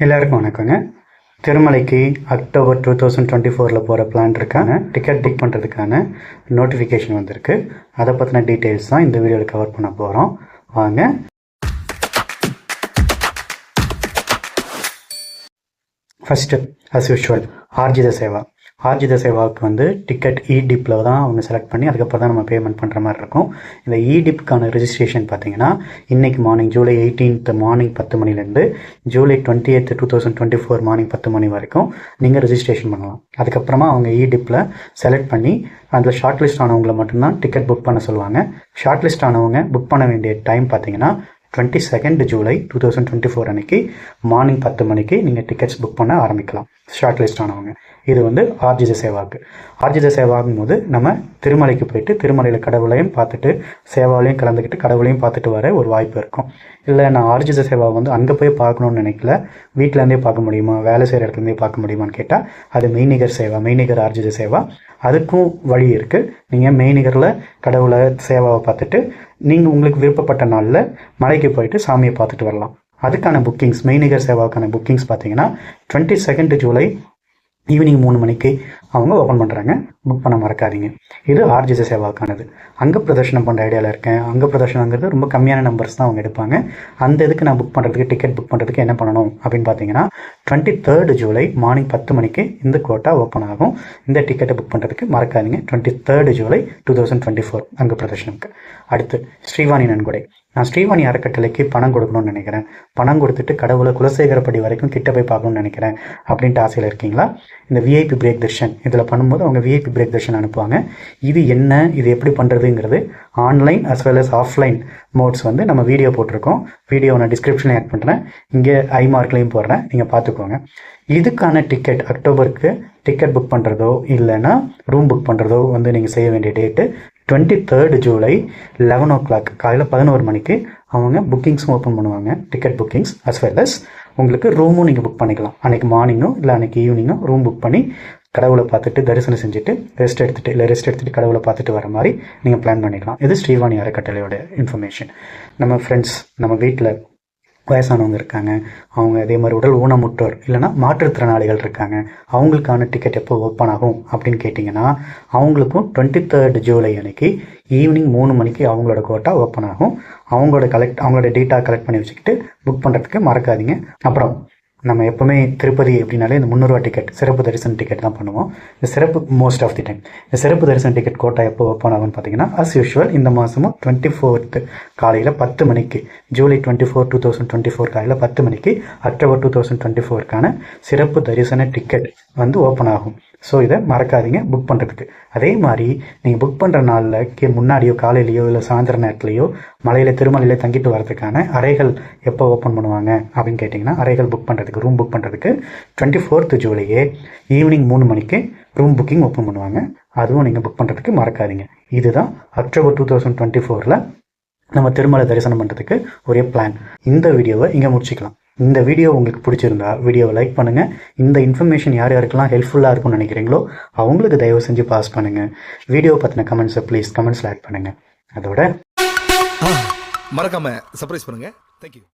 எல்லாருக்கும் வணக்கங்க. திருமலைக்கு அக்டோபர் 2024 போகிற பிளான் இருக்காங்க. டிக்கெட் புக் பண்ணுறதுக்கான நோட்டிஃபிகேஷன் வந்திருக்கு. அதை பற்றின டீட்டெயில்ஸ் தான் இந்த வீடியோவில் கவர் பண்ண போகிறோம். வாங்க. First as usual Arjitha Seva. Arjitha சேவாவுக்கு வந்து டிக்கெட் இடிப்பில் தான் அவங்க செலக்ட் பண்ணி அதுக்கப்புறம் தான் நம்ம பேமெண்ட் பண்ணுற மாதிரி இருக்கும். இந்த இடிப்புக்கான ரெஜிஸ்ட்ரேஷன் பார்த்தீங்கன்னா இன்றைக்கி மார்னிங் ஜூலை 18 மார்னிங் 10 மணிலேருந்து ஜூலை 28 2024 மார்னிங் 10 மணி வரைக்கும் நீங்கள் ரெஜிஸ்ட்ரேஷன் பண்ணலாம். அதுக்கப்புறமா அவங்க இடிப்பில் செலக்ட் பண்ணி அதில் ஷார்ட் லிஸ்ட் ஆனவங்களை மட்டும்தான் டிக்கெட் புக் பண்ண சொல்லுவாங்க. ஷார்ட் லிஸ்ட் ஆனவங்க புக் பண்ண வேண்டிய டைம் பார்த்தீங்கன்னா 22 ஜூலை 2024 அன்றைக்கி மார்னிங் 10 மணிக்கு நீங்கள் டிக்கெட்ஸ் புக் பண்ண ஆரம்பிக்கலாம். ஷார்ட் லிஸ்ட் ஆனவங்க. இது வந்து ஆர்ஜித சேவாவுக்கு. ஆர்ஜித சேவாகும் போது நம்ம திருமலைக்கு போயிட்டு திருமலையில் கடவுளையும் பார்த்துட்டு சேவாலையும் கலந்துக்கிட்டு கடவுளையும் பார்த்துட்டு வர ஒரு வாய்ப்பு இருக்கும். இல்லை நான் ஆர்ஜித சேவா வந்து அங்கே போய் பார்க்கணுன்னு நினைக்கல, வீட்டிலேருந்தே பார்க்க முடியுமா, வேலை செய்கிற இடத்துலேருந்தே பார்க்க முடியுமான்னு கேட்டால் அது மெய்நிகர் சேவா, மெய்நிகர் ஆர்ஜித சேவா. அதுக்கும் வழி இருக்குது. நீங்கள் மெய்நிகரில் கடவுளை சேவாவை பார்த்துட்டு நீங்கள் உங்களுக்கு விருப்பப்பட்ட நாளில் மலைக்கு போயிட்டு சாமியை பார்த்துட்டு வரலாம். அதுக்கான புக்கிங்ஸ், மெய்நிகர் சேவாவுக்கான புக்கிங்ஸ் பார்த்தீங்கன்னா 22 ஜூலை ஈவினிங் 3 மணிக்கு அவங்க ஓப்பன் பண்ணுறாங்க. புக் பண்ண மறக்காதீங்க. இது ஆர்ஜித சேவாவுக்கானது. அங்க பிரதர்ஷனம் பண்ணுற ஐடியாவில் இருக்கேன். அங்க பிரதர்ஷனங்கிறது ரொம்ப கம்மியான நம்பர்ஸ் தான் அவங்க எடுப்பாங்க. அந்த இதுக்கு நான் புக் பண்ணுறதுக்கு, டிக்கெட் புக் பண்ணுறதுக்கு என்ன பண்ணணும் அப்படின்னு பார்த்தீங்கன்னா 23 ஜூலை மார்னிங் 10 மணிக்கு இந்த கோட்டா ஓப்பன் ஆகும். இந்த டிக்கெட்டை புக் பண்ணுறதுக்கு மறக்காதீங்க. 23 ஜூலை 2024 அங்க பிரதர்ஷனம்க்கு. அடுத்து ஸ்ரீவாணி நன்கொடை. நான் ஸ்ரீவாணி அறக்கட்டளைக்கு பணம் கொடுக்கணும்னு நினைக்கிறேன், பணம் கொடுத்துட்டு கடவுளை குலசேகரப்படி வரைக்கும் கிட்ட போய் பார்க்கணும்னு நினைக்கிறேன் அப்படின்ட்டு ஆசையில் இருக்கீங்களா? இந்த விஐபி பிரேக் தர்ஷன் இதில் பண்ணும்போது அவங்க விஐபி பிரேக் தர்ஷன் அனுப்புவாங்க. இது என்ன, இது எப்படி பண்ணுறதுங்கிறது online as well as offline modes வந்து நம்ம வீடியோ போட்டிருக்கோம். வீடியோ நான் டிஸ்கிரிப்ஷனில் ஆட் பண்ணுறேன், இங்கே ஐமார்க்லையும் போடுறேன், நீங்கள் பார்த்துக்கோங்க. இதுக்கான டிக்கெட் அக்டோபருக்கு டிக்கெட் புக் பண்ணுறதோ இல்லைன்னா ரூம் புக் பண்ணுறதோ வந்து நீங்கள் செய்ய வேண்டிய டேட்டு 23 ஜூலை 11 o'clock காலையில் 11 மணிக்கு அவங்க புக்கிங்ஸும் ஓப்பன் பண்ணுவாங்க. Ticket bookings as well as உங்களுக்கு ரூமும் நீங்கள் புக் பண்ணிக்கலாம். அன்றைக்கி மார்னிங்கும் இல்லை அன்றைக்கி ஈவினிங்கும் ரூம் புக் பண்ணி கடவுளை பார்த்துட்டு தரிசனம் செஞ்சுட்டு ரெஸ்ட் எடுத்துகிட்டு கடவுளை பார்த்துட்டு வர மாதிரி நீங்கள் பிளான் பண்ணிக்கலாம். இது ஸ்ரீவாணி அறக்கட்டளையோட இன்ஃபர்மேஷன். நம்ம ஃப்ரெண்ட்ஸ், நம்ம வீட்டில் வயசானவங்க இருக்காங்க, அவங்க அதே மாதிரி உடல் ஊனமுற்றோர் இல்லைனா மாற்றுத்திறனாளிகள் இருக்காங்க, அவங்களுக்கான டிக்கெட் எப்போ ஓப்பன் ஆகும் அப்படின்னு கேட்டிங்கன்னா அவங்களுக்கும் 23 ஜூலை அன்னைக்கு ஈவினிங் 3 மணிக்கு அவங்களோட கோட்டா ஓப்பன் ஆகும். அவங்களோட டேட்டா கலெக்ட் பண்ணி வச்சுக்கிட்டு புக் பண்ணுறதுக்கு மறக்காதீங்க. அப்புறம் நம்ம எப்போவுமே திருப்பதி எப்படின்னாலே இந்த 300 ரூபா டிக்கெட், சிறப்பு தரிசன டிக்கெட் தான் பண்ணுவோம். இந்த சிறப்பு மோஸ்ட் ஆஃப் தி டைம் இந்த சிறப்பு தரிசன டிக்கெட் கோட்டா எப்போ ஓப்பன் ஆகும்னு பார்த்தீங்கன்னா அஸ் யூஷுவல் இந்த மாதமும் 24th காலையில் 10 மணிக்கு ஜூலை 24 2024 காலையில் 10 மணிக்கு அக்டோபர் 2024க்கான சிறப்பு தரிசன டிக்கெட் வந்து ஓப்பன் ஆகும். ஸோ இதை மறக்காதீங்க புக் பண்ணுறதுக்கு. அதே மாதிரி நீங்கள் புக் பண்ணுற நாளில் முன்னாடியோ காலையிலையோ இல்லை சாயந்தர நேரத்துலையோ மலையில் திருமலையில் தங்கிட்டு வரதுக்கான அறைகள் எப்போ ஓப்பன் பண்ணுவாங்க அப்படின்னு கேட்டிங்கன்னா அறைகள் புக் பண்ணுறதுக்கு, ரூம் புக் பண்ணுறதுக்கு 24th ஜூலையே ஈவினிங் 3 மணிக்கு ரூம் புக்கிங் ஓப்பன் பண்ணுவாங்க. அதுவும் நீங்கள் புக் பண்ணுறதுக்கு மறக்காதீங்க. இதுதான் அக்டோபர் 2024 நம்ம திருமலை தரிசனம் பண்ணுறதுக்கு ஒரே பிளான். இந்த வீடியோவை இங்கே முடிச்சிக்கலாம். இந்த வீடியோ உங்களுக்கு பிடிச்சிருந்தா வீடியோவை லைக் பண்ணுங்கள். இந்த இன்ஃபர்மேஷன் யார் யாருக்கெல்லாம் ஹெல்ப்ஃபுல்லாக இருக்கும்னு நினைக்கிறீங்களோ அவங்களுக்கு தயவு செஞ்சு பாஸ் பண்ணுங்கள். வீடியோ பற்றின கமெண்ட்ஸை ப்ளீஸ் கமெண்ட்ஸில் ஆட் பண்ணுங்கள். அதோட மறக்காம சர்ப்ரைஸ் பண்ணுங்கள். தேங்க்யூ.